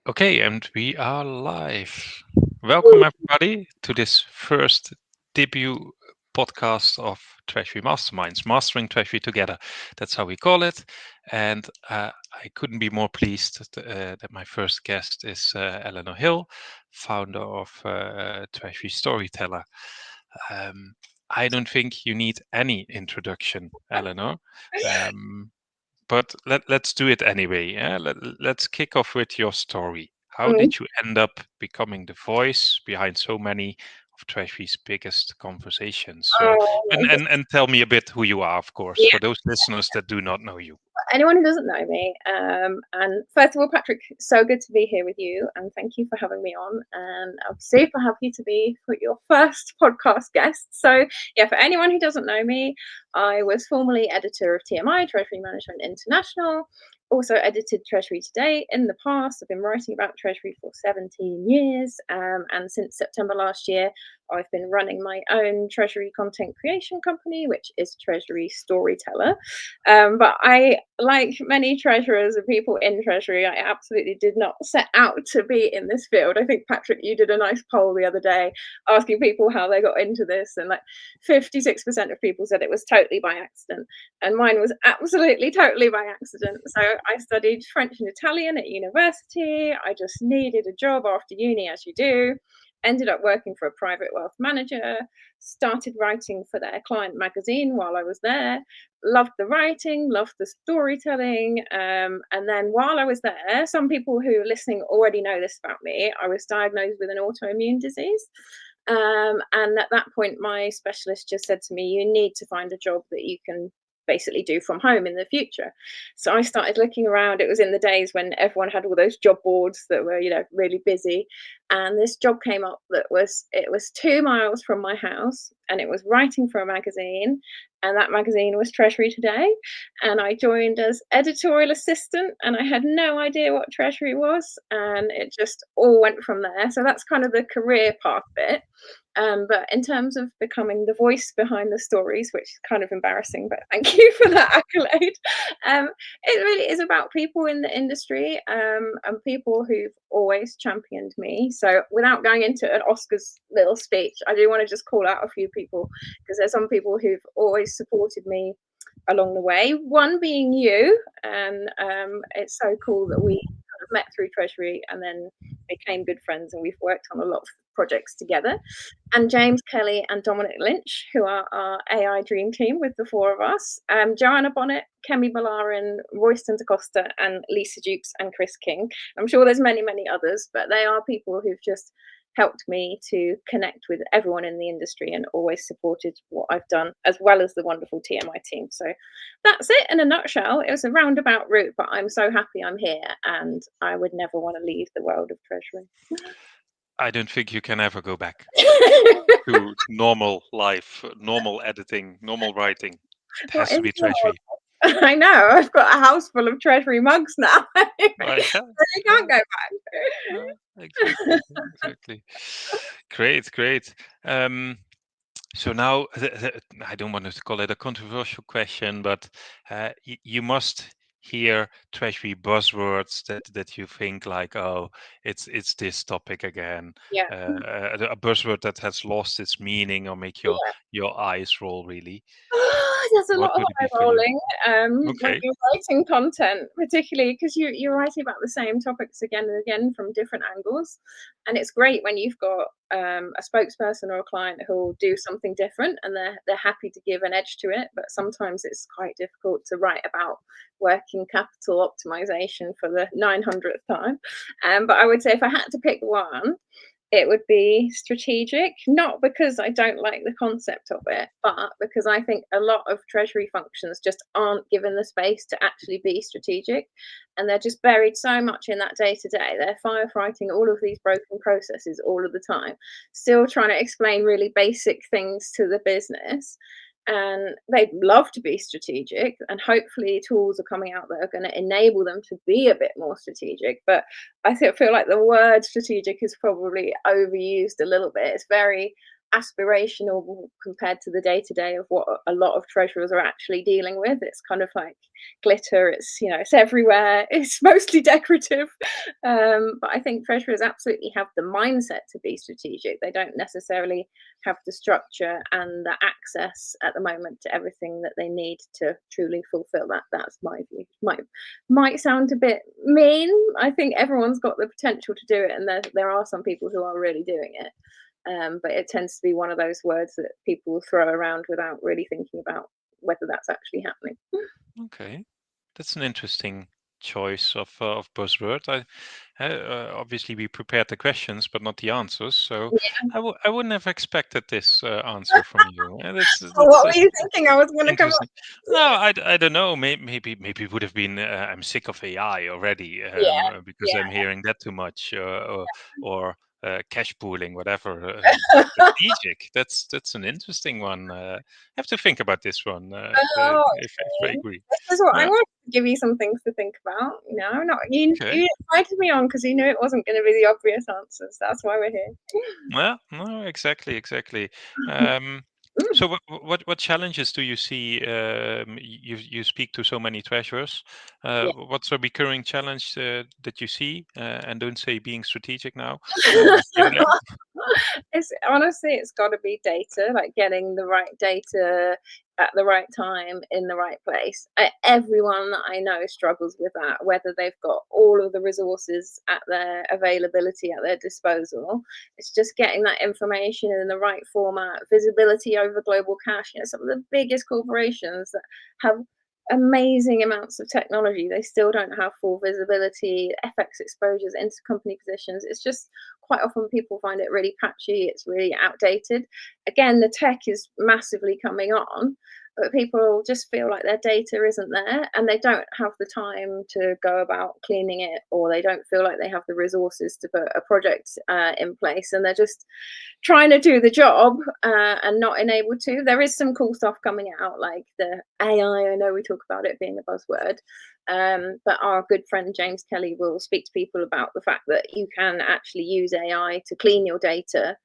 Okay, and we are live. Welcome, everybody, to this first debut podcast of Treasury Masterminds, Mastering Treasury Together. That's how we call it. And I couldn't be more pleased that my first guest is Eleanor Hill, founder of Treasury Storyteller. I don't think you need any introduction, Eleanor. But let's do it anyway. Yeah? Let's kick off with your story. How Mm. did you end up becoming the voice behind so many of Treasury's biggest conversations? So, Oh and, my God. and and tell me a bit who you are, of course, Yeah. for those listeners that do not know you. Anyone who doesn't know me, and first of all, Patrick, so good to be here with you, and thank you for having me on. And I'm super happy to be your first podcast guest. So, yeah, for anyone who doesn't know me, I was formerly editor of TMI, Treasury Management International. Also edited Treasury Today in the past. I've been writing about Treasury for 17 years, and since September last year, I've been running my own Treasury content creation company, which is Treasury Storyteller. But I, like many treasurers and people in Treasury, I absolutely did not set out to be in this field. I think, Patrick, you did a nice poll the other day asking people how they got into this, and like 56% of people said it was totally by accident. And mine was absolutely totally by accident. So I studied French and Italian at university. I just needed a job after uni, as you do. Ended up working for a private wealth manager, started writing for their client magazine while I was there, loved the writing, loved the storytelling. And then while I was there, some people who are listening already know this about me, I was diagnosed with an autoimmune disease. And at that point, my specialist just said to me, you need to find a job that you can basically do from home in the future. So I started looking around. It was in the days when everyone had all those job boards that were, really busy. And this job came up that was 2 miles from my house, and it was writing for a magazine, and that magazine was Treasury Today. And I joined as editorial assistant, and I had no idea what Treasury was, and it just all went from there. So that's kind of the career path bit. But in terms of becoming the voice behind the stories, which is kind of embarrassing, but thank you for that accolade. It really is about people in the industry, and people who've always championed me. So without going into an Oscars little speech, I do want to just call out a few people, because there's some people who've always supported me along the way. One being you, and it's so cool that we kind of met through Treasury and then became good friends, and we've worked on a lot of projects together. And James Kelly and Dominic Lynch, who are our AI dream team with the four of us. Joanna Bonnet, Kemi Balarin, Royston DaCosta, and Lisa Dukes and Chris King. I'm sure there's many, many others, but they are people who've just helped me to connect with everyone in the industry and always supported what I've done, as well as the wonderful TMI team. So that's it in a nutshell. It was a roundabout route, but I'm so happy I'm here, and I would never want to leave the world of Treasury. I don't think you can ever go back to normal life, normal editing, normal writing. It What has to is be wrong? Treasury. I know. I've got a house full of Treasury mugs now. Right? Yeah, You can't go back. exactly, exactly. Great, great. Um, So now, I don't want to call it a controversial question, but you must hear Treasury buzzwords that you think like, oh, it's this topic again, Yeah. a buzzword that has lost its meaning, or make your eyes roll really. There's a What lot of would it be eye for you? rolling when Okay. you're writing content, particularly because you're writing about the same topics again and again from different angles. And it's great when you've got a spokesperson or a client who'll do something different, and they're happy to give an edge to it. But sometimes it's quite difficult to write about working capital optimization for the 900th time. But I would say if I had to pick one, it would be strategic, not because I don't like the concept of it, but because I think a lot of treasury functions just aren't given the space to actually be strategic. And they're just buried so much in that day to day. They're firefighting all of these broken processes all of the time, still trying to explain really basic things to the business. And they'd love to be strategic, and hopefully tools are coming out that are going to enable them to be a bit more strategic. But feel like the word strategic is probably overused a little bit. It's very aspirational compared to the day-to-day of what a lot of treasurers are actually dealing with. It's kind of like glitter, it's, you know, it's everywhere, it's mostly decorative. But I think treasurers absolutely have the mindset to be strategic. They don't necessarily have the structure and the access at the moment to everything that they need to truly fulfill that. That's my view. Might sound a bit mean. I think everyone's got the potential to do it, and there are some people who are really doing it. But it tends to be one of those words that people throw around without really thinking about whether that's actually happening. Okay, that's an interesting choice of buzzword. Obviously we prepared the questions, but not the answers. So Yeah. I wouldn't have expected this answer from you. So what were you thinking I was going to come up? Interesting. No, I don't know. Maybe it would have been I'm sick of AI already Yeah, because yeah. I'm hearing that too much, or cash pooling, whatever. Strategic. That's an interesting one. I have to think about this one. Oh, If I okay. agree. This is what I Yeah. wanted to give you some things to think about. You know, not you. Okay. You invited me on because you knew it wasn't going to be the obvious answers. That's why we're here. Yeah. No. Exactly. Um, Mm, so what challenges do you see? You speak to so many treasurers. yeah. What's a recurring challenge that you see? And don't say being strategic now. Generally. It's honestly, it's got to be data, like getting the right data at the right time in the right place. Everyone that I know struggles with that, whether they've got all of the resources at their availability at their disposal. It's just getting that information in the right format, visibility over global cash. You know, some of the biggest corporations that have amazing amounts of technology, they still don't have full visibility, FX exposures, intercompany positions. It's just quite often people find it really patchy, it's really outdated. Again, the tech is massively coming on, but people just feel like their data isn't there and they don't have the time to go about cleaning it, or they don't feel like they have the resources to put a project in place, and they're just trying to do the job and not enabled to. There is some cool stuff coming out, like the AI. I know we talk about it being a buzzword, but our good friend James Kelly will speak to people about the fact that you can actually use AI to clean your data,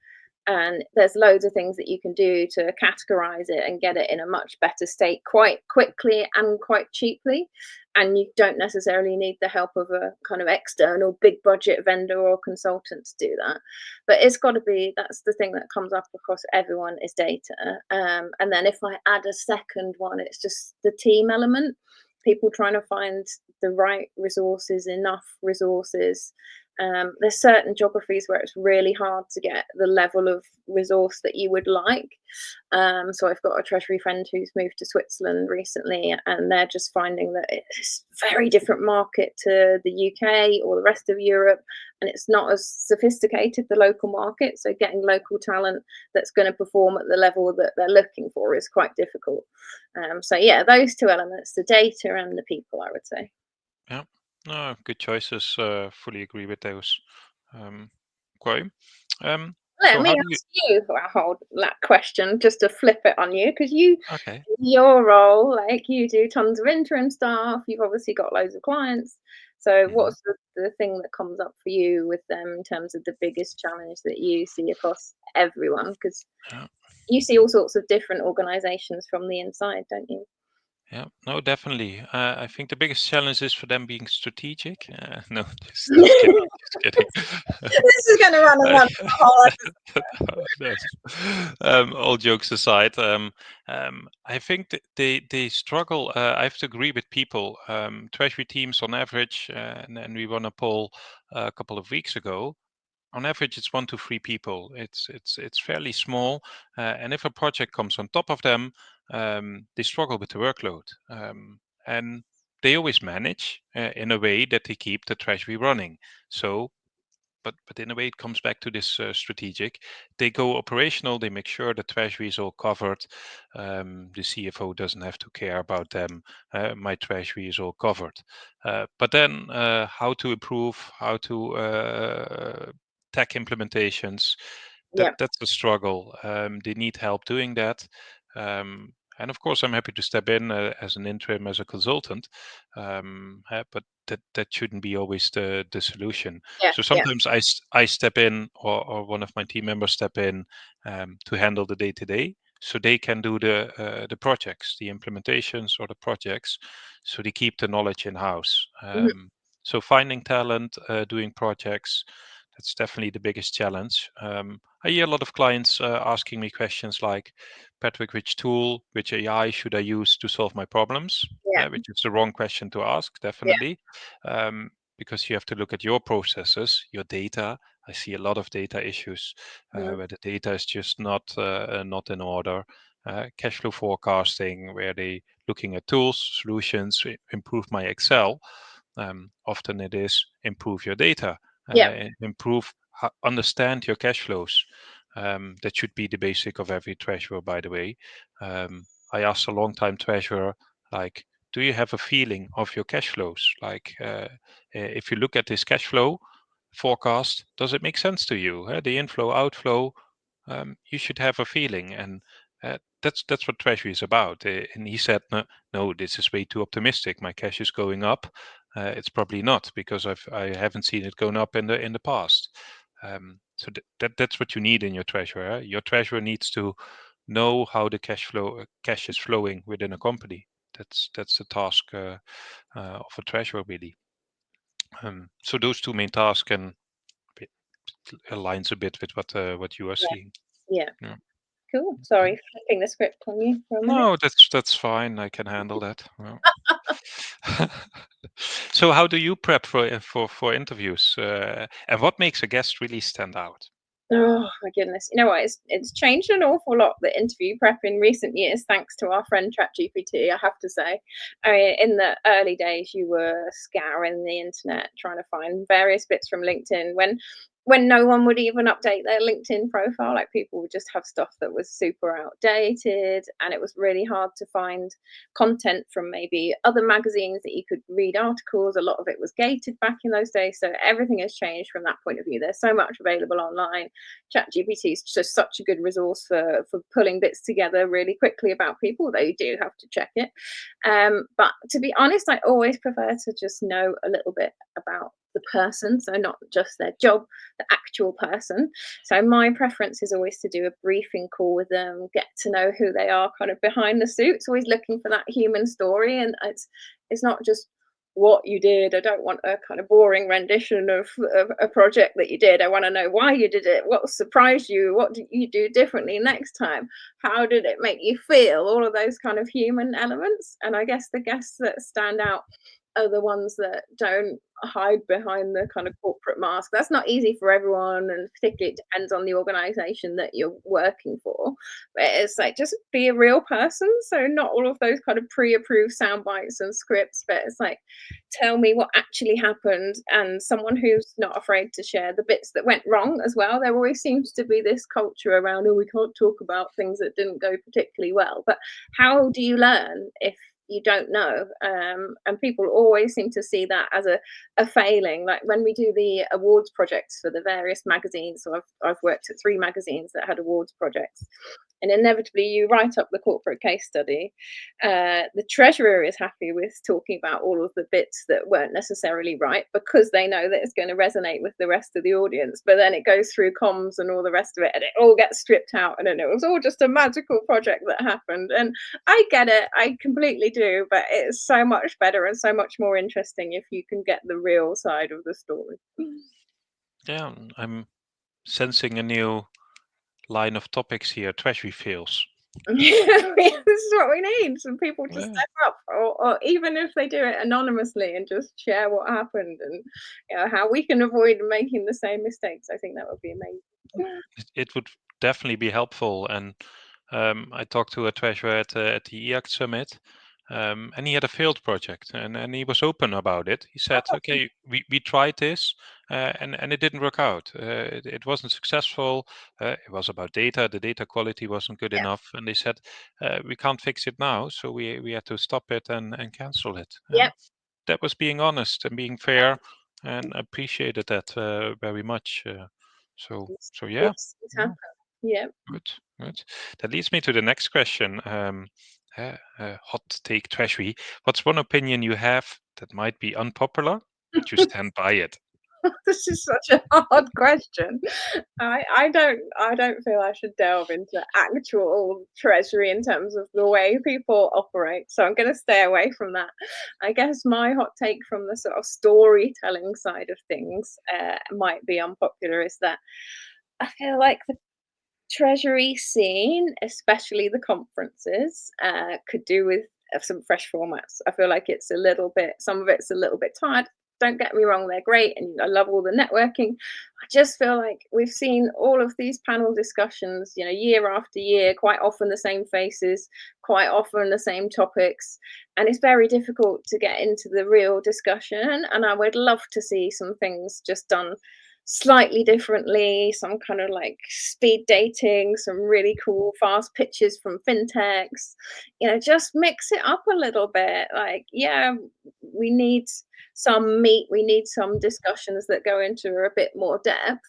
and there's loads of things that you can do to categorize it and get it in a much better state quite quickly and quite cheaply, and you don't necessarily need the help of a kind of external big budget vendor or consultant to do that. But it's got to be, that's the thing that comes up across everyone, is data. And then if I add a second one, it's just the team element, people trying to find the right resources, enough resources. There's certain geographies where it's really hard to get the level of resource that you would like. So I've got a treasury friend who's moved to Switzerland recently, and they're just finding that it's a very different market to the UK or the rest of Europe, and it's not as sophisticated, the local market. So getting local talent that's going to perform at the level that they're looking for is quite difficult. So yeah, those two elements, the data and the people, I would say. Yeah. No, good choices. Fully agree with those. Um, okay. Let So me how do you? ask you a whole that question just to flip it on you, because Okay. your role, like you do tons of interim stuff. You've obviously got loads of clients. So Mhm. what's the thing that comes up for you with them in terms of the biggest challenge that you see across everyone? Because Yeah. you see all sorts of different organizations from the inside, don't you? Yeah, no, definitely. I think the biggest challenge is for them being strategic. No, just kidding, just kidding. This is going to run and Uh, run for the whole no. All jokes aside, I think that they struggle. I have to agree with people. Treasury teams, on average, and we won a poll a couple of weeks ago. On average, it's 1 to 3 people. It's fairly small, and if a project comes on top of them, they struggle with the workload, and they always manage in a way that they keep the treasury running. So but in a way it comes back to this strategic. They go operational. They make sure the treasury is all covered. The CFO doesn't have to care about them. My treasury is all covered. But then how to improve, how to tech implementations, Yeah. that's a struggle. They need help doing that. And of course, I'm happy to step in as an interim, as a consultant, but that shouldn't be always the solution. Yeah, So yeah. sometimes I step in, or one of my team members step in, to handle the day to day, so they can do the projects, the implementations or the projects, so they keep the knowledge in house. Mhm. So finding talent, doing projects, that's definitely the biggest challenge. I hear a lot of clients asking me questions like, Patrick, which tool, which AI should I use to solve my problems? Yeah, Which is the wrong question to ask, yeah. definitely, because you have to look at your processes, your data. I see a lot of data issues Mhm. where the data is just not in order. Cash flow forecasting, where they looking at tools, solutions, improve my Excel. Often it is improve your data, Yeah. improve, understand your cash flows. That should be the basic of every treasurer, by the way. I asked a long-time treasurer, like, do you have a feeling of your cash flows? Like, if you look at this cash flow forecast, does it make sense to you? The inflow, outflow, you should have a feeling, and that's what treasury is about. And he said, no, no, this is way too optimistic. My cash is going up. It's probably not, because I haven't seen it going up in the past. So that's what you need in your treasurer. Your treasurer needs to know how the cash is flowing within a company. That's the task of a treasurer, really. So those two main tasks, and it aligns a bit with what you are Yeah. seeing. Yeah. Yeah. Cool. Sorry, flipping the script on you for a minute. No, that's fine. I can handle that. Well. So how do you prep for interviews? And what makes a guest really stand out? Oh my goodness. You know what? It's changed an awful lot, the interview prep in recent years, thanks to our friend ChatGPT, I have to say. I mean, in the early days, you were scouring the internet trying to find various bits from LinkedIn when no one would even update their LinkedIn profile. Like, people would just have stuff that was super outdated, and it was really hard to find content from maybe other magazines that you could read articles. A lot of it was gated back in those days. So everything has changed from that point of view. There's so much available online. ChatGPT is just such a good resource for pulling bits together really quickly about people, though you do have to check it. But to be honest, I always prefer to just know a little bit about the person, so not just their job, the actual person. So my preference is always to do a briefing call with them, get to know who they are kind of behind the suits, always looking for that human story. And it's not just what you did. I don't want a kind of boring rendition of a project that you did. I want to know why you did it, what surprised you, what did you do differently next time, how did it make you feel, all of those kind of human elements. And I guess the guests that stand out are the ones that don't hide behind the kind of corporate mask. That's not easy for everyone, and particularly it depends on the organization that you're working for. But it's like, just be a real person. So not all of those kind of pre-approved sound bites and scripts, but it's like, tell me what actually happened, and someone who's not afraid to share the bits that went wrong as well. There always seems to be this culture around, oh, we can't talk about things that didn't go particularly well. But how do you learn if you don't know? And people always seem to see that as a failing. Like, when we do the awards projects for the various magazines, so I've worked at 3 magazines that had awards projects, and inevitably you write up the corporate case study. The treasurer is happy with talking about all of the bits that weren't necessarily right, because they know that it's going to resonate with the rest of the audience. But then it goes through comms and all the rest of it, and it all gets stripped out, and it was all just a magical project that happened. And I get it, I completely do, but it's so much better and so much more interesting if you can get the real side of the story. Yeah, I'm sensing a new line of topics here. Treasury fails. Yeah, this is what we need, some people to Yeah. step up, or even if they do it anonymously and just share what happened, and how we can avoid making the same mistakes. I think that would be amazing. It would definitely be helpful. And I talked to a treasurer at the EACT summit, and he had a failed project, and he was open about it. He said, "Okay, we tried this, and it didn't work out. It wasn't successful. It was about data. The data quality wasn't good Yeah, enough." And they said, "We can't fix it now, so we had to stop it and cancel it." yeah, And that was being honest and being fair, and I appreciated that very much. So yeah. these things Yeah. happen. Yeah. Good, good. That leads me to the next question. hot take treasury. What's one opinion you have that might be unpopular, but you stand by it? This is such a hard question. I don't feel I should delve into actual treasury in terms of the way people operate. So I'm gonna stay away from that. I guess my hot take from the sort of storytelling side of things might be unpopular is that I feel like the treasury scene, especially the conferences, could do with some fresh formats. I feel like it's a little bit, some of it's a little bit tired. Don't get me wrong, they're great, and I love all the networking. I just feel like we've seen all of these panel discussions, year after year, quite often the same faces, quite often the same topics, and it's very difficult to get into the real discussion. And I would love to see some things just done slightly differently, some kind of like speed dating, some really cool fast pitches from fintechs, just mix it up a little bit. Like, yeah, we need some meat, we need some discussions that go into a bit more depth.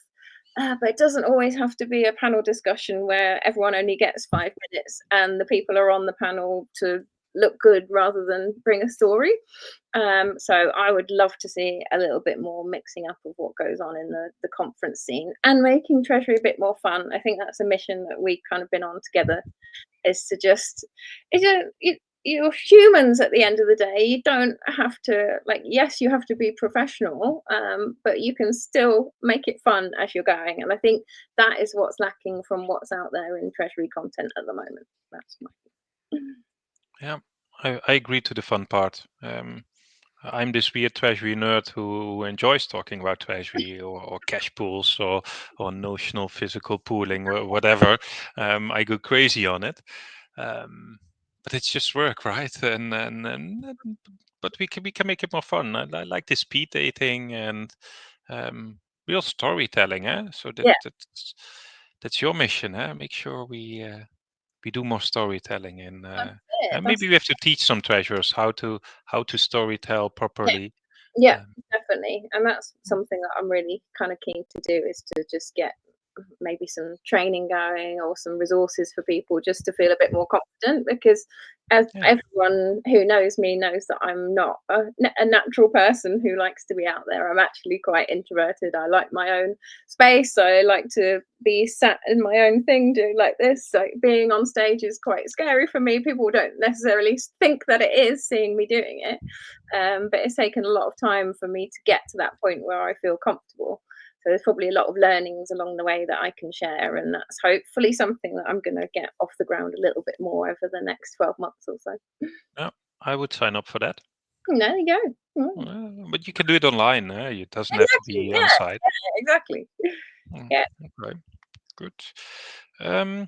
But it doesn't always have to be a panel discussion where everyone only gets 5 minutes and the people are on the panel to look good rather than bring a story. So I would love to see a little bit more mixing up of what goes on in the conference scene and making Treasury a bit more fun. I think that's a mission that we've kind of been on together, is to just, you're humans at the end of the day. You don't have to, like, yes, you have to be professional, but you can still make it fun as you're going. And I think that is what's lacking from what's out there in Treasury content at the moment. That's my. Yeah, I agree to the fun part. I'm this weird treasury nerd who enjoys talking about treasury or cash pools or notional physical pooling or whatever. I go crazy on it. Um, but it's just work, right? And but we can make it more fun. I like the speed dating and um, real storytelling, eh? So Yeah, that's your mission, eh? Make sure we do more storytelling that's it. and That's maybe we have to teach some treasurers how to storytell Yeah, properly. yeah, Um, definitely. And that's something that I'm really kind of keen to do, is to just get maybe some training going or some resources for people just to feel a bit more confident, because as yeah, everyone who knows me knows that I'm not a natural person who likes to be out there. I'm actually quite introverted. I like my own space. I like to be sat in my own thing doing like this. So being on stage is quite scary for me. People don't necessarily think that it is, seeing me doing it. But it's taken a lot of time for me to get to that point where I feel comfortable. So there's probably a lot of learnings along the way that I can share, and that's hopefully something that I'm going to get off the ground a little bit more over the next 12 months or so. yeah, I would sign up for that. There you go. But you can do it online. It doesn't have to Exactly. be on Yeah. site. Yeah. Exactly. Mm, Yeah. okay, good. Um,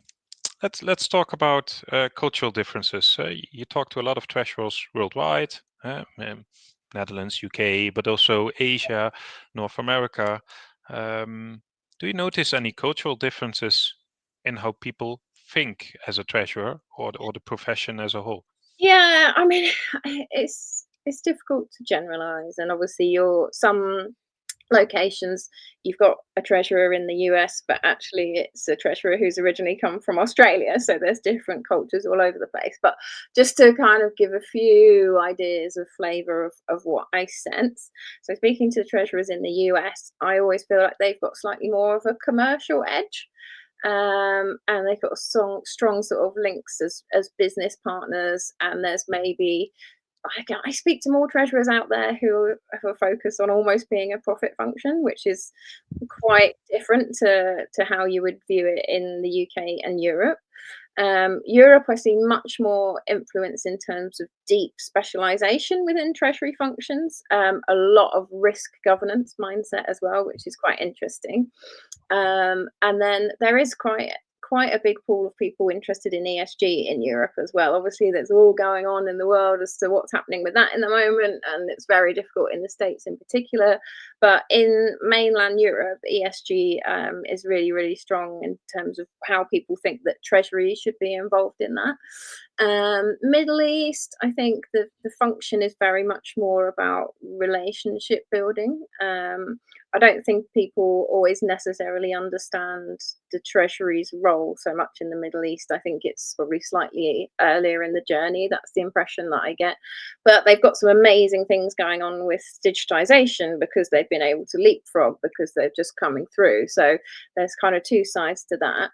let's talk about cultural differences. You talk to a lot of treasurers worldwide, Netherlands, UK, but also Asia, North America. Um, do you notice any cultural differences in how people think as a treasurer or the profession as a whole? Yeah. I mean, it's difficult to generalize, and obviously, you're some locations, you've got a treasurer in the US, but actually it's a treasurer who's originally come from Australia. So there's different cultures all over the place. But just to kind of give a few ideas of flavor of what I sense. So speaking to the treasurers in the US, I always feel like they've got slightly more of a commercial edge. And they've got strong sort of links as business partners, and there's maybe, I speak to more treasurers out there who are focused on almost being a profit function, which is quite different to how you would view it in the UK and Europe. Europe, I see much more influence in terms of deep specialization within treasury functions, a lot of risk governance mindset as well, which is quite interesting. And then there is quite a big pool of people interested in ESG in Europe as well. Obviously, there's all going on in the world as to what's happening with that in the moment, and it's very difficult in the States in particular. But in mainland Europe, ESG is really, really strong in terms of how people think that Treasury should be involved in that. Middle East, I think the function is very much more about relationship building. I don't think people always necessarily understand the Treasury's role so much in the Middle East. I think it's probably slightly earlier in the journey. That's the impression that I get. But they've got some amazing things going on with digitization because they've been able to leapfrog because they're just coming through. So there's kind of two sides to that.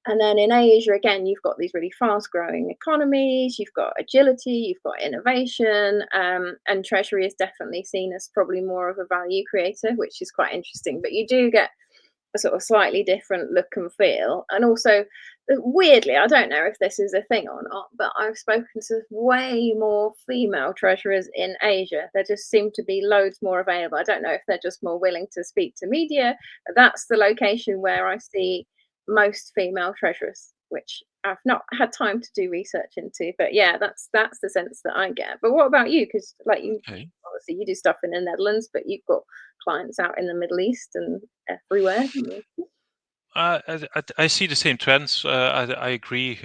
And then in Asia, again, you've got these really fast growing economies, you've got agility, you've got innovation, and Treasury is definitely seen as probably more of a value creator, which is quite interesting. But you do get a sort of slightly different look and feel. And also, weirdly, I don't know if this is a thing or not, but I've spoken to way more female treasurers in Asia. There just seem to be loads more available. I don't know if they're just more willing to speak to media. That's the location where I see most female treasurers, which I've not had time to do research into. But yeah, that's the sense that I get. But what about you? Because like you, Okay. obviously you do stuff in the Netherlands, but you've got clients out in the Middle East and everywhere. I see the same trends. I agree.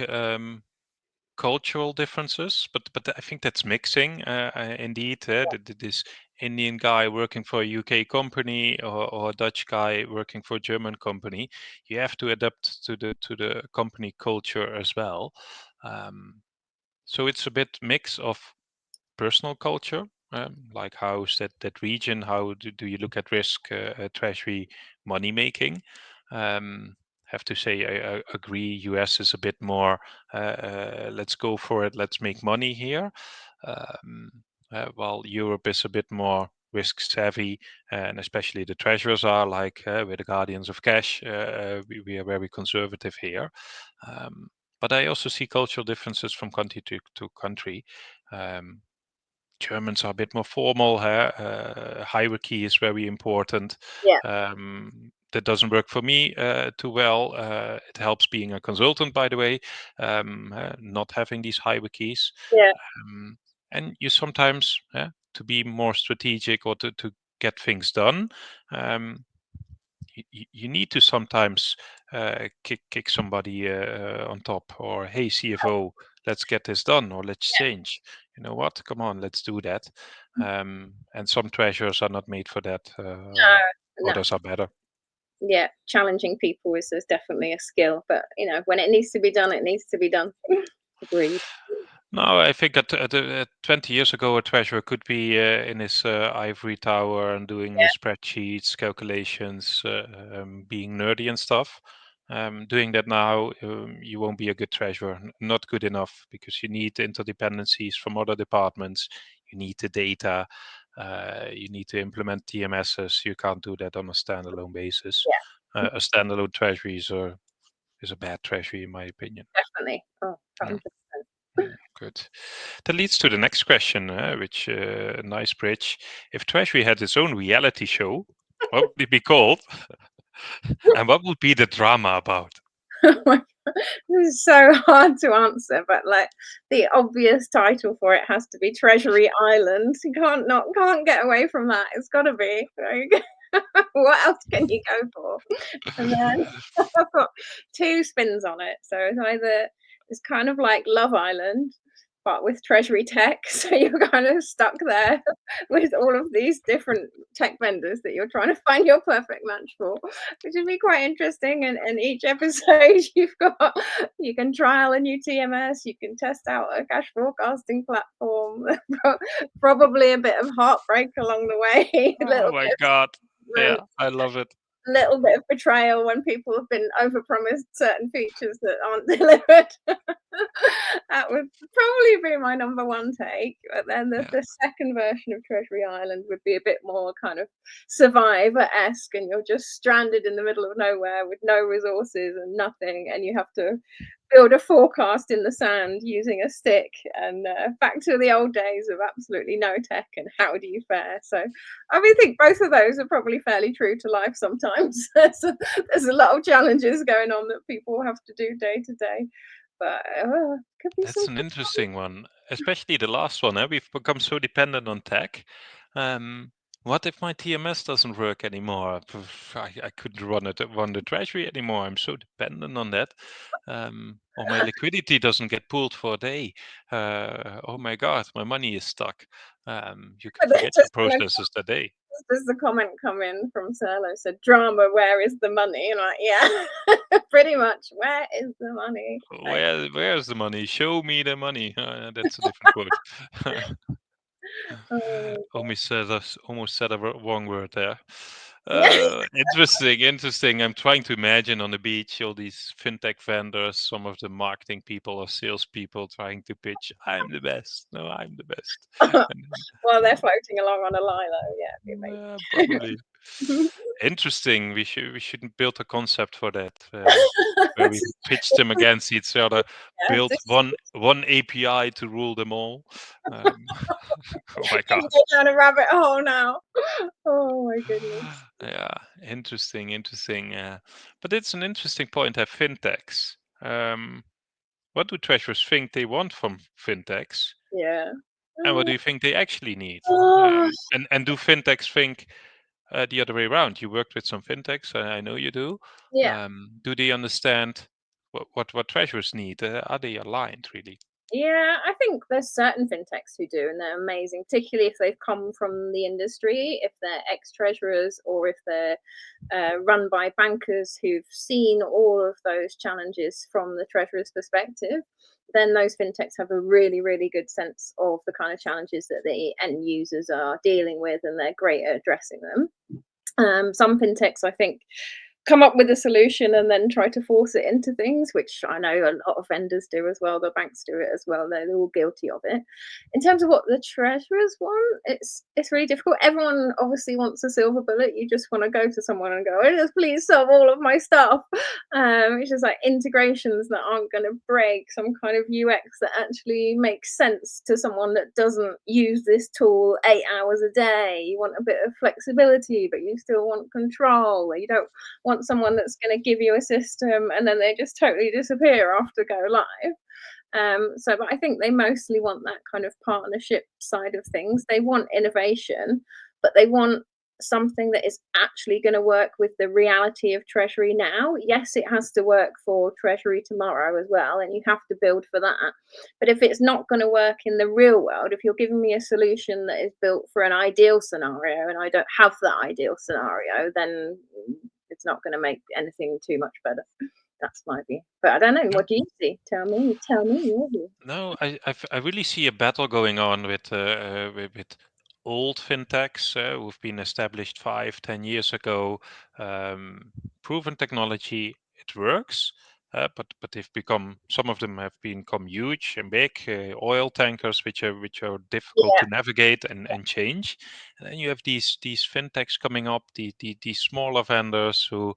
Cultural differences, but I think that's mixing. Indeed, this Indian guy working for a UK company or a Dutch guy working for a German company, you have to adapt to the company culture as well. Um, so it's a bit mix of personal culture, like how's that region? How do you look at risk, treasury, money making? Have to say I agree. US is a bit more. Let's go for it. Let's make money here. Um, while Europe is a bit more risk savvy, and especially the treasurers are like we're the guardians of cash. We are very conservative here. Um, but I also see cultural differences from country to country. Um, Germans are a bit more formal. Hierarchy is very important. Yeah, That doesn't work for me too well. It helps being a consultant, by the way, not having these hierarchies. yeah, Um, and you sometimes, to be more strategic or to get things done, um, you need to sometimes kick somebody on top, or hey CFO, let's get this done, or let's yeah. change. You know what? Come on, let's do that. And some treasures are not made for that. No, no. Others are better. Yeah, challenging people is definitely a skill, but when it needs to be done, it needs to be done. Agreed. No, I think that 20 years ago, a treasurer could be in his ivory tower and doing Yeah, his spreadsheets, calculations, being nerdy and stuff. Doing that now, you won't be a good treasurer. Not good enough, because you need interdependencies from other departments. You need the data. You need to implement TMSs. You can't do that on a standalone basis. yeah, A standalone treasury is a bad treasury, in my opinion. definitely. Oh, Yeah. 100%. Good. That leads to the next question, which nice bridge. If Treasury had its own reality show, what would it be called? And what would be the drama about? Oh my God. This is so hard to answer, but like the obvious title for it has to be Treasury Island. You can't get away from that. It's got to be. Like, what else can you go for? And then I've got two spins on it. So it's kind of like Love Island, but with treasury tech. So you're kind of stuck there with all of these different tech vendors that you're trying to find your perfect match for, which would be quite interesting. And each episode you can trial a new TMS, you can test out a cash forecasting platform, probably a bit of heartbreak along the way, a Oh little my bit God. of Yeah, I love it. little bit of betrayal when people have been overpromised certain features that aren't delivered. That would probably be my number one take. But then Yeah. the second version of Treasury Island would be a bit more kind of survivor-esque, and you're just stranded in the middle of nowhere with no resources and nothing, and you have to build a forecast in the sand using a stick, and back to the old days of absolutely no tech and how do you fare. So I think both of those are probably fairly true to life sometimes. There's a lot of challenges going on that people have to do day to day, but could be some That's an interesting one, especially the last one. We've become so dependent on tech. Um, what if my TMS doesn't work anymore? I couldn't run the treasury anymore. I'm so dependent on that. Or my liquidity doesn't get pulled for a day. Oh my God, my money is stuck. You can but they're forget your just gonna processes that day. There's a comment come in from Serlo, said, "Drama, where is the money?" And I'm like, yeah, pretty much. Where is the money? Where's the money? Show me the money. That's a different quote. Oh, Almost said a wrong word there. yeah. Interesting. I'm trying to imagine on the beach all these fintech vendors, some of the marketing people or salespeople trying to pitch, "I'm the best. No, I'm the best." And While they're then, floating along on a lilo, yeah, it'd be probably amazing. interesting. We should build a concept for that, where we pitch them against each other, Yeah, build just one API to rule them all. Um, oh my gonna god. go down a rabbit hole now. Oh my goodness. Yeah, interesting. But it's an interesting point. Have fintechs. What do treasurers think they want from fintechs, Yeah. and what do you think they actually need? Oh, And do fintechs think the other way around? You worked with some fintechs, I know you do. yeah. Do they understand what treasurers need? Are they aligned really? Yeah, I think there's certain fintechs who do, and they're amazing, particularly if they've come from the industry, if they're ex-treasurers, or if they're run by bankers who've seen all of those challenges from the treasurer's perspective. Then those fintechs have a really, really good sense of the kind of challenges that the end users are dealing with, and they're great at addressing them. Some fintechs, I think, come up with a solution and then try to force it into things, which I know a lot of vendors do as well. The banks do it as well. They're all guilty of it. In terms of what the treasurers want, it's really difficult. Everyone obviously wants a silver bullet. You just want to go to someone and go, "Oh, just please solve all of my stuff." It's just like integrations that aren't going to break, some kind of UX that actually makes sense to someone that doesn't use this tool 8 hours a day. You want a bit of flexibility, but you still want control. You don't want someone that's going to give you a system and then they just totally disappear after go live. But I think they mostly want that kind of partnership side of things. They want innovation, but they want something that is actually going to work with the reality of Treasury now. Yes, it has to work for Treasury tomorrow as well, and you have to build for that. But if it's not going to work in the real world, if you're giving me a solution that is built for an ideal scenario and I don't have that ideal scenario, then it's not going to make anything too much better. That's my view. But I don't know. What do you see? Tell me. Tell me your view. No, I really see a battle going on with old fintechs who've been established 5, 10 years ago. Proven technology, it works, but they've become, some of them have become huge and big oil tankers, which are difficult Yeah, to navigate and change. And then you have these fintechs coming up, these smaller vendors who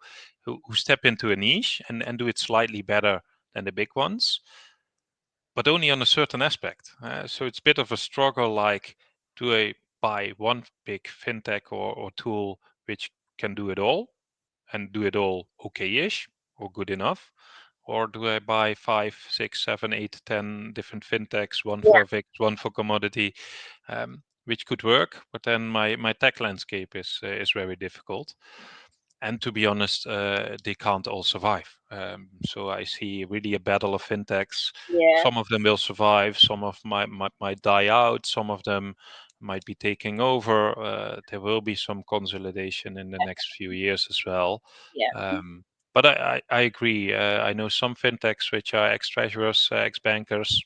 step into a niche and do it slightly better than the big ones, but only on a certain aspect. So it's a bit of a struggle, like, do I buy one big fintech or tool which can do it all and do it all okay-ish or good enough? Or do I buy 5, 6, 7, 8, 10 different fintechs, one yeah, for VIX, one for commodity, which could work, but then my tech landscape is very difficult. And to be honest, they can't all survive. So I see really a battle of fintechs. yeah, Some of them will survive, some of might die out, some of them might be taking over. There will be some consolidation in the next few years as well. yeah, Um, but I agree. I know some fintechs which are ex-treasurers, ex-bankers.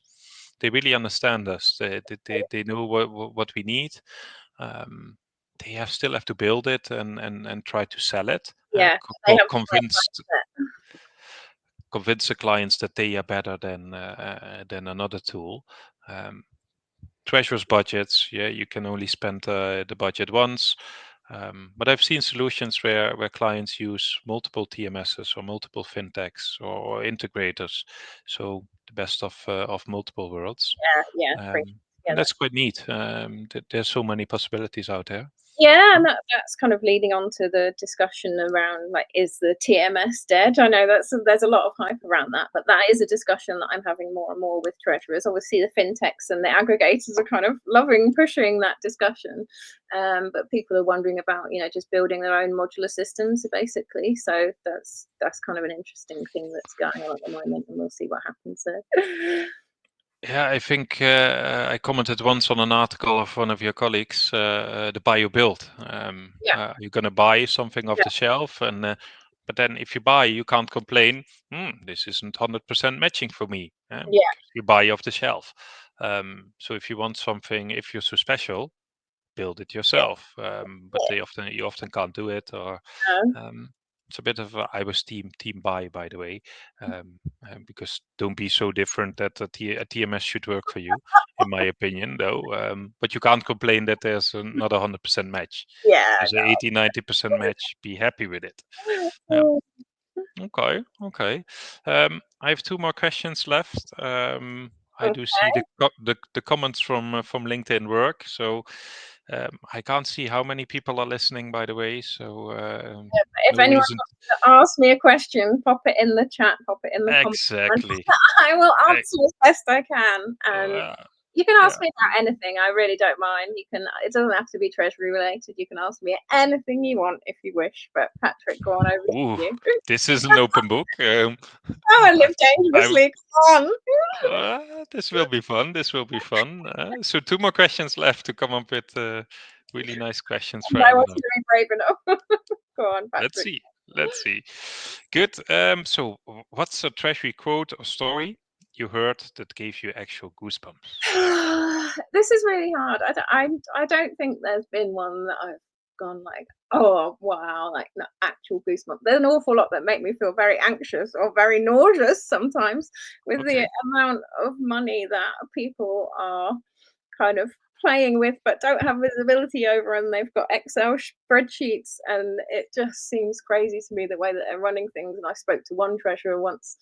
They really understand us. They know what we need. Um, they still have to build it and try to sell it. yeah. They have the same Convince mindset. the clients that they are better than another tool. Um, Treasurer's budgets, yeah, you can only spend the budget once. But I've seen solutions where clients use multiple TMSs or multiple fintechs or integrators, so the best of multiple worlds. Yeah, yeah. Bring it And together. that's quite neat. There's so many possibilities out there. Yeah, and that's kind of leading on to the discussion around, like, is the TMS dead? I know there's a lot of hype around that, but that is a discussion that I'm having more and more with treasurers. Obviously, the fintechs and the aggregators are kind of loving pushing that discussion, but people are wondering about, just building their own modular systems basically. So that's kind of an interesting thing that's going on at the moment, and we'll see what happens there. Yeah, I think I commented once on an article of one of your colleagues, the buy or build. Yeah, You're going to buy something off yeah, the shelf, and but then if you buy, you can't complain. This isn't 100% matching for me, yeah, because you buy off the shelf. So if you want something, if you're so special, build it yeah, yourself. But you often can't do it, or yeah. um, it's a bit of I was team buy, by the way, because don't be so different that a TMS should work for you, in my opinion, though. But you can't complain that there's not 100% match. Yeah, There's a 80-90% match. Be happy with it. Um, no. okay, okay. I have two more questions left. I do see Okay. the comments from LinkedIn work, so I can't see how many people are listening, by the way. So If no anyone reason. wants to ask me a question, pop it in the chat, pop it in the comments, and Exactly. I will I, answer as best I can. And uh, you can yeah. ask me about anything. I really don't mind. You can. It doesn't have to be treasury related. You can ask me anything you want if you wish. But Patrick, go on over to Ooh, you. this is an open book. Go and I, live I, dangerously. Come on. this will be fun. This will be fun. So two more questions left to come up with really nice questions for I want Eleanor. you to be brave enough. Go on, Let's Patrick. see. Let's see. Good. So, what's a treasury quote or story you heard that gave you actual goosebumps? This is really hard. I don't think there's been one that I've gone like, oh wow, like no, actual goosebumps. There's an awful lot that make me feel very anxious or very nauseous sometimes with the Okay. amount of money that people are kind of playing with but don't have visibility over, and they've got Excel spreadsheets, and it just seems crazy to me the way that they're running things. And I spoke to one treasurer once,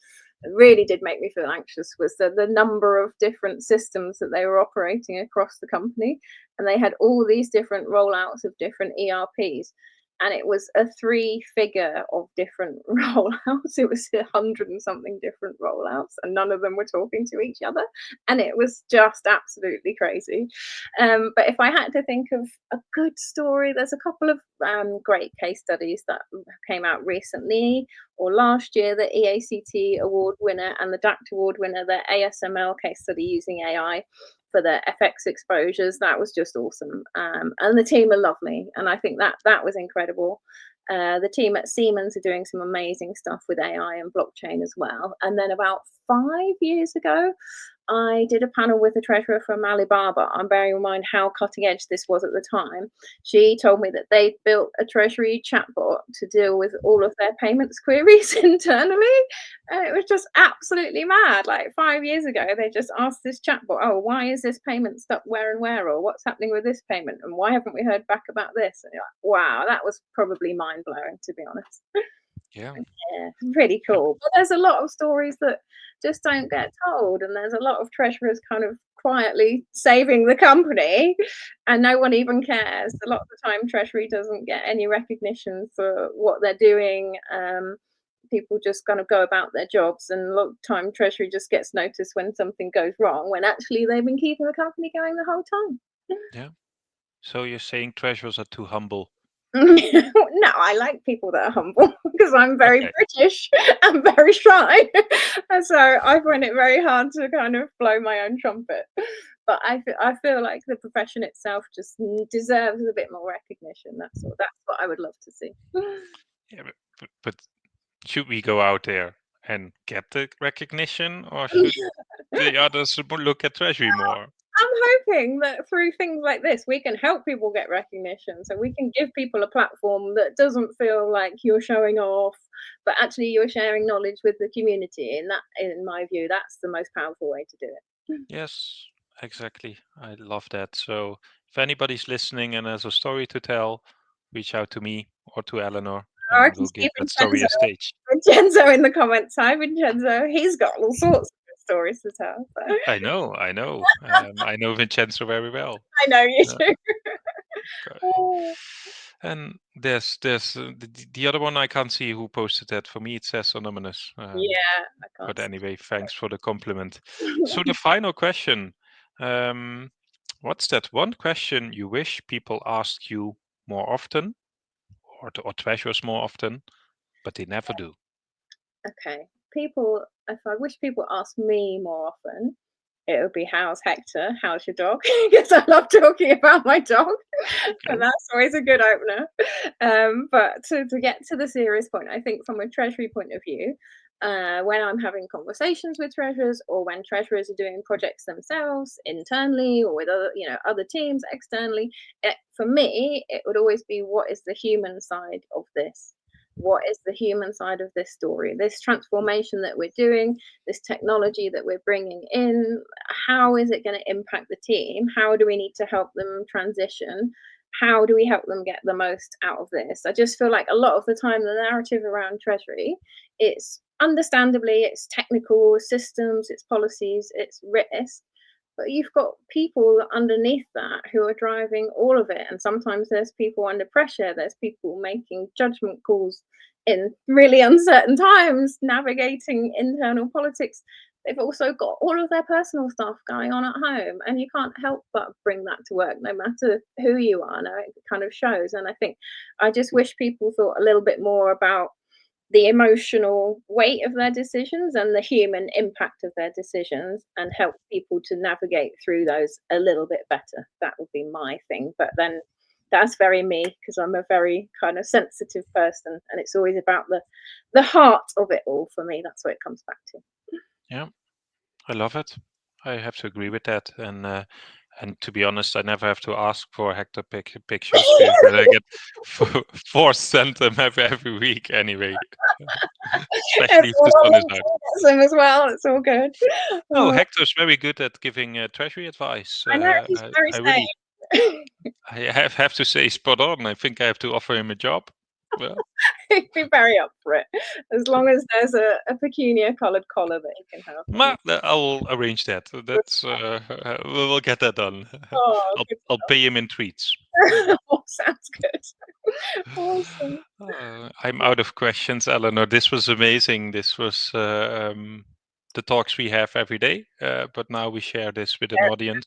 it really did make me feel anxious, was the number of different systems that they were operating across the company, and they had all these different rollouts of different ERPs, and it was a three figure of different rollouts. It was 100 and something different rollouts, and none of them were talking to each other, and it was just absolutely crazy. But if I had to think of a good story, there's a couple of great case studies that came out recently or last year. The EACT award winner and the DACT award winner, the ASML case study using AI for the FX exposures, that was just awesome. And the team are lovely, and I think that was incredible. The team at Siemens are doing some amazing stuff with AI and blockchain as well. And then about 5 years ago, I did a panel with a treasurer from Alibaba. I'm bearing in mind how cutting edge this was at the time. She told me that they built a treasury chatbot to deal with all of their payments queries internally. And it was just absolutely mad. Like 5 years ago, they just asked this chatbot, oh, why is this payment stuck where and where? Or what's happening with this payment? And why haven't we heard back about this? And you're like, wow, that was probably mind blowing, to be honest. Yeah. Yeah, really Yeah. cool. But there's a lot of stories that just don't get told, and there's a lot of treasurers kind of quietly saving the company, and no one even cares. A lot of the time, Treasury doesn't get any recognition for what they're doing. People just kind of go about their jobs, and a lot of the time, Treasury just gets noticed when something goes wrong, when actually they've been keeping the company going the whole time. Yeah. So you're saying treasurers are too humble? No, I like people that are humble because I'm very Okay. British and very shy. And so I find it very hard to kind of blow my own trumpet. But I feel like the profession itself just deserves a bit more recognition. That's what I would love to see. Yeah, but should we go out there and get the recognition, or should the others look at treasury more? I'm hoping that through things like this, we can help people get recognition. So we can give people a platform that doesn't feel like you're showing off, but actually you're sharing knowledge with the community. And that, in my view, that's the most powerful way to do it. Yes, exactly. I love that. So if anybody's listening and has a story to tell, reach out to me or to Eleanor, Or I and can we'll give see that story a stage. Vincenzo in the comments. Hi, Vincenzo. He's got all sorts of good stories to tell. So. I know, I know. I know Vincenzo very well. I know you Uh, do. okay. And there's the other one I can't see who posted that. For me, it says anonymous. Yeah, I But can't see. anyway, thanks for the compliment. So the final question, um, what's that one question you wish people ask you more often, or treasures more often, but they never do? Okay. People, if I wish people asked me more often, it would be, how's Hector? How's your dog? Because I love talking about my dog, and Okay. that's always a good opener. But to get to the serious point, I think from a treasury point of view, when I'm having conversations with treasurers, or when treasurers are doing projects themselves internally or with other, other teams externally, for me, it would always be, what is the human side of this? What is the human side of this story? This transformation that we're doing, this technology that we're bringing in, how is it going to impact the team? How do we need to help them transition? How do we help them get the most out of this? I just feel like a lot of the time the narrative around treasury, it's understandably, it's technical systems, it's policies, it's risk, but you've got people underneath that who are driving all of it. And sometimes there's people under pressure, there's people making judgment calls in really uncertain times, navigating internal politics. They've also got all of their personal stuff going on at home, and you can't help but bring that to work no matter who you are. No, it kind of shows. And I think I just wish people thought a little bit more about the emotional weight of their decisions and the human impact of their decisions, and help people to navigate through those a little bit better. That would be my thing. But then that's very me, because I'm a very kind of sensitive person, and it's always about the heart of it all for me. That's what it comes back to. Yeah, I love it. I have to agree with that. And to be honest, I never have to ask for Hector pictures, because I get forced sent them every week anyway. Especially if the sun is out. Them as well. It's all good. Oh, Hector's very good at giving treasury advice. I know he's very I really, sane. I have to say, spot on. I think I have to offer him a job. Well, He'd be very up for it, as long as there's a peculiar coloured collar that he can have. I will arrange that. That's we'll get that done. Oh, I'll good. I'll pay him in treats. Oh, sounds good. Awesome. I'm out of questions, Eleanor. This was amazing. This was the talks we have every day, but now we share this with an audience.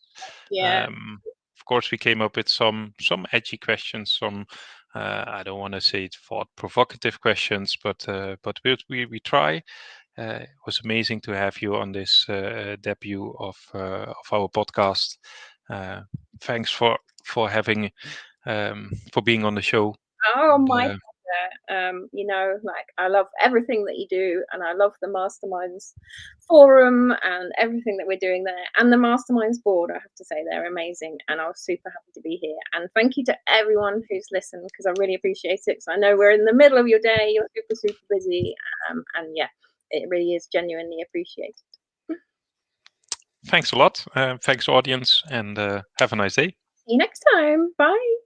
Yeah. Of course, we came up with some edgy questions, some I don't want to say thought provocative questions, but we try. It was amazing to have you on this debut of our podcast. Thanks for having for being on the show. Oh, And, my pleasure. Like, I love everything that you do, and I love the Masterminds forum and everything that we're doing there, and the Masterminds board. I have to say they're amazing, and I was super happy to be here. And thank you to everyone who's listened, because I really appreciate it. Because I know we're in the middle of your day, you're super busy, and yeah, it really is genuinely appreciated. thanks a lot. Thanks, audience, and have a nice day. See you next time. Bye.